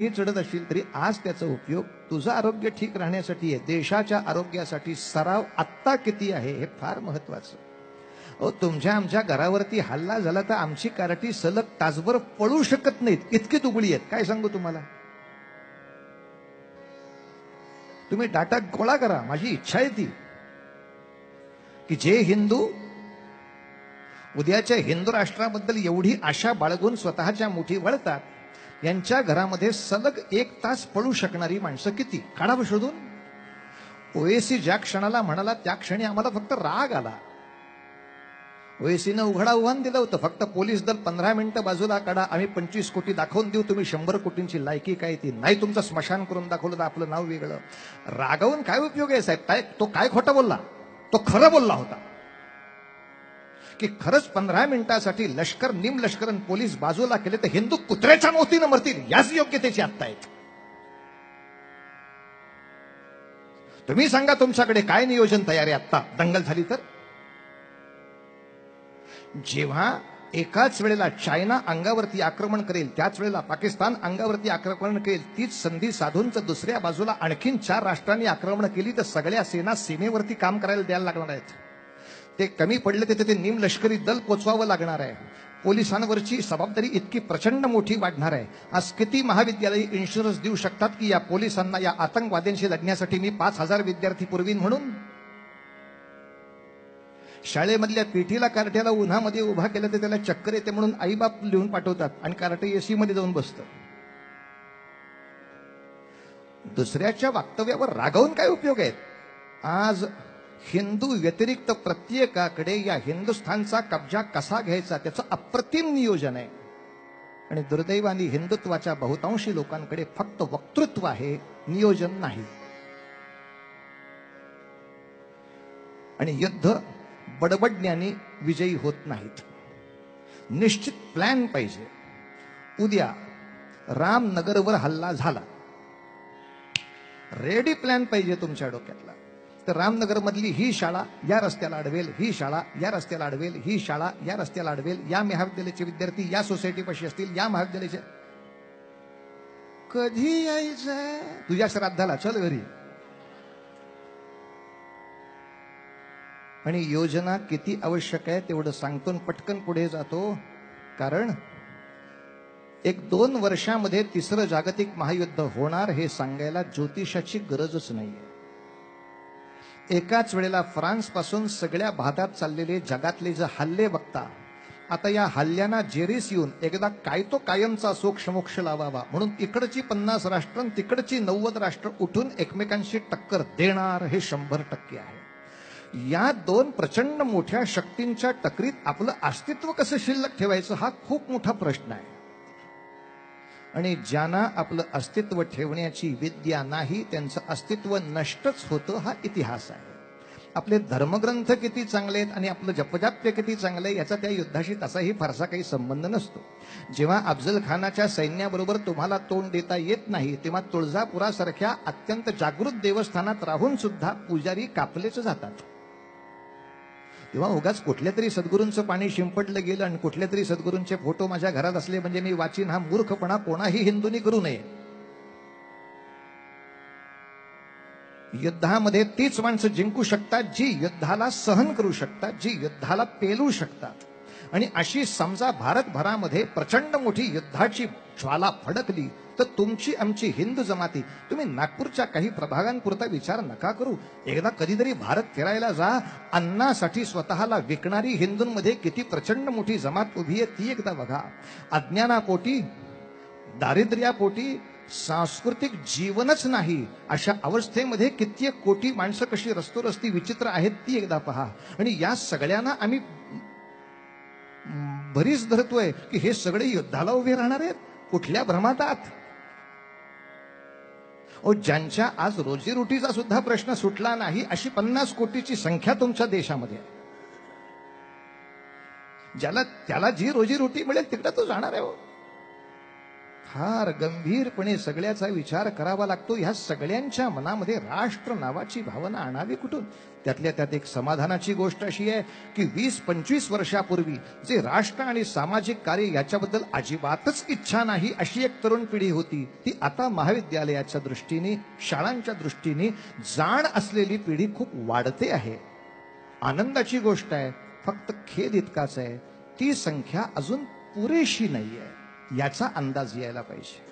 चढत असशील तरी आज त्याचा उपयोग तुझं आरोग्य ठीक राहण्यासाठी आहे, देशाच्या आरोग्यासाठी. सराव आत्ता किती आहे हे फार महत्वाचं. तुमच्या आमच्या घरावरती हल्ला झाला तर आमची कार्टी सलग तासभर पळू शकत नाहीत, इतकी दुबळी आहेत. काय सांगू तुम्हाला. तुम्ही डाटा गोळा करा. माझी इच्छा आहे ती की जे हिंदू उद्याच्या हिंदू राष्ट्राबद्दल एवढी आशा बाळगून स्वतःच्या मुठी वळतात, यांच्या घरामध्ये सलग 1 तास पळू शकणारी माणसं किती. काढावं शोधून. ओएसी ज्या क्षणाला म्हणाला त्या क्षणी आम्हाला फक्त राग आला. ओएसीनं उघड आव्हान दिलं होतं, फक्त पोलीस दल 15 मिनिटं बाजूला काढा, आम्ही 25 कोटी दाखवून देऊ, तुम्ही 100 कोटींची लायकी काय ती नाही. तुमचं स्मशान करून दाखवलं तर आपलं नाव वेगळं. रागावून काय उपयोग आहे साहेब. तो काय खोटं बोलला, तो खरं बोलला होता की खरंच 15 मिनिटासाठी लष्कर निमलष्कर आणि पोलीस बाजूला केले तर हिंदू कुत्र्याच्या मोतीनं मरतील, याच योग्यतेची आत्ता आहेत. तुम्ही सांगा तुमच्याकडे काय नियोजन तयार आहे आत्ता दंगल झाली तर. जेव्हा एकाच वेळेला चायना अंगावरती आक्रमण करेल, त्याच वेळेला पाकिस्तान अंगावरती आक्रमण करेल, तीच संधी साधून दुसऱ्या बाजूला आणखीन 4 राष्ट्रांनी आक्रमण केली तर सगळ्या सेना सीमेवरती काम करायला द्यायला लागणार आहेत. ते कमी पडले तर ते निमलष्करी दल पोचवावं लागणार आहे. पोलिसांवरची जबाबदारी इतकी प्रचंड मोठी वाढणार आहे. आज किती महाविद्यालय इन्शुरन्स देऊ शकतात की या पोलिसांना या आतंकवाद्यांशी लढण्यासाठी मी 5,000 विद्यार्थी पुरवीन म्हणून. शाळेमधल्या पेटीला कार्ट्याला उन्हामध्ये उभा केलं तर त्याला चक्कर येते म्हणून आईबाप लिहून पाठवतात आणि कार्टे एसी मध्ये जाऊन बसतं. दुसऱ्याच्या वक्तव्यावर रागावून काय उपयोग आहे. आज हिंदू व्यतिरिक्त प्रत्येकाकडे या हिंदुस्थानचा कब्जा कसा घ्यायचा त्याचं अप्रतिम नियोजन आहे. आणि दुर्दैवाने हिंदुत्वाच्या बहुतांशी लोकांकडे फक्त वक्तृत्व आहे, नियोजन नाही. आणि युद्ध बडबडण्याने विजयी होत नाहीत. निश्चित प्लॅन पाहिजे. उद्या रामनगरवर हल्ला झाला, रेडी प्लॅन पाहिजे तुमच्या डोक्यातला. तर रामनगर मधली ही शाळा या रस्त्याला अडवेल, ही शाळा या रस्त्याला अडवेल, ही शाळा या रस्त्याला अडवेल, या महाविद्यालयाचे विद्यार्थी या सोसायटी पाशी असतील, या महाविद्यालयाचे. कधी यायचं तुझ्या श्राद्धाला, चल घरी. आणि योजना किती आवश्यक आहे तेवढं सांगतो, पटकन पुढे जातो. कारण 1-2 वर्षामध्ये 3रं जागतिक महायुद्ध होणार हे सांगायला ज्योतिषाची गरजच नाहीये. एकाच वेळेला फ्रान्स पासून सगळ्या भागात चाललेले जगातले जे हल्ले बघता, आता या हल्ल्यांना जेरीस येऊन एकदा काय तो कायमचा सोक्षमोक्ष लावावा म्हणून इकडची 50 राष्ट्र तिकडची 90 राष्ट्र उठून एकमेकांशी टक्कर देणार हे 100% आहे. या 2 प्रचंड मोठ्या शक्तींच्या टकरीत आपलं अस्तित्व कसं शिल्लक ठेवायचं हा खूप मोठा प्रश्न आहे. आणि ज्यांना आपलं अस्तित्व ठेवण्याची विद्या नाही त्यांचं अस्तित्व नष्टच होतं हा इतिहास आहे. आपले धर्मग्रंथ किती चांगले आहेत आणि आपलं जपजाप्य किती चांगलं आहे याचा त्या युद्धाशी तसाही फारसा काही संबंध नसतो. जेव्हा अफजल खानाच्या सैन्याबरोबर तुम्हाला तोंड देता येत नाही तेव्हा तुळजापुरासारख्या अत्यंत जागृत देवस्थानात राहून सुद्धा पुजारी कापलेच जातात. तेव्हा उगाच कुठल्या तरी सद्गुरूंचं पाणी शिंपडलं गेलं आणि कुठल्या तरी सद्गुरूंचे फोटो माझ्या घरात असले म्हणजे मी वाचीन हा मूर्खपणा कोणाही हिंदूंनी करू नये. युद्धामध्ये तीच माणसं जिंकू शकतात जी युद्धाला सहन करू शकतात, जी युद्धाला पेलू शकतात. आणि अशी समजा भारतभरामध्ये प्रचंड मोठी युद्धाची ज्वाला फडकली तर तुमची आमची हिंदू जमाती, तुम्ही नागपूरच्या काही प्रभागांपुरता विचार नका करू. एकदा कधीतरी भारत फिरायला जा. अन्नासाठी स्वतःला विकणारी हिंदूंमध्ये किती प्रचंड मोठी जमात उभी आहे ती एकदा बघा. अज्ञानापोटी, दारिद्र्यापोटी सांस्कृतिक जीवनच नाही अशा अवस्थेमध्ये कित्येक कोटी माणसं कशी रस्तोरस्ती विचित्र आहेत ती एकदा पहा. आणि या सगळ्यांना आम्ही भरीस धरतोय की हे सगळे युद्धाला उभे राहणार आहेत. कुठल्या भ्रमातात. ज्यांच्या आज रोजीरोटीचा सुद्धा प्रश्न सुटला नाही अशी 50 कोटीची संख्या तुमच्या देशामध्ये आहे. त्याला जी रोजीरोटी मिळेल तिकडे तो जाणार आहे. फार गंभीरपणे सगळ्याचा विचार करावा लागतो. ह्या सगळ्यांच्या मनामध्ये राष्ट्र नावाची भावना आणावी कुठून? त्यातल्या त्यात एक समाधानाची गोष्ट अशी आहे की 20-25 वर्षापूर्वी जे राष्ट्र आणि सामाजिक कार्य याच्याबद्दल अजिबातच इच्छा नाही अशी एक तरुण पिढी होती, ती आता महाविद्यालयाच्या दृष्टीने, शाळांच्या दृष्टीने जाण असलेली पिढी खूप वाढते आहे. आनंदाची गोष्ट आहे. फक्त खेद इतकाच आहे, ती संख्या अजून पुरेशी नाहीये, याचा अंदाज यायला पाहिजे.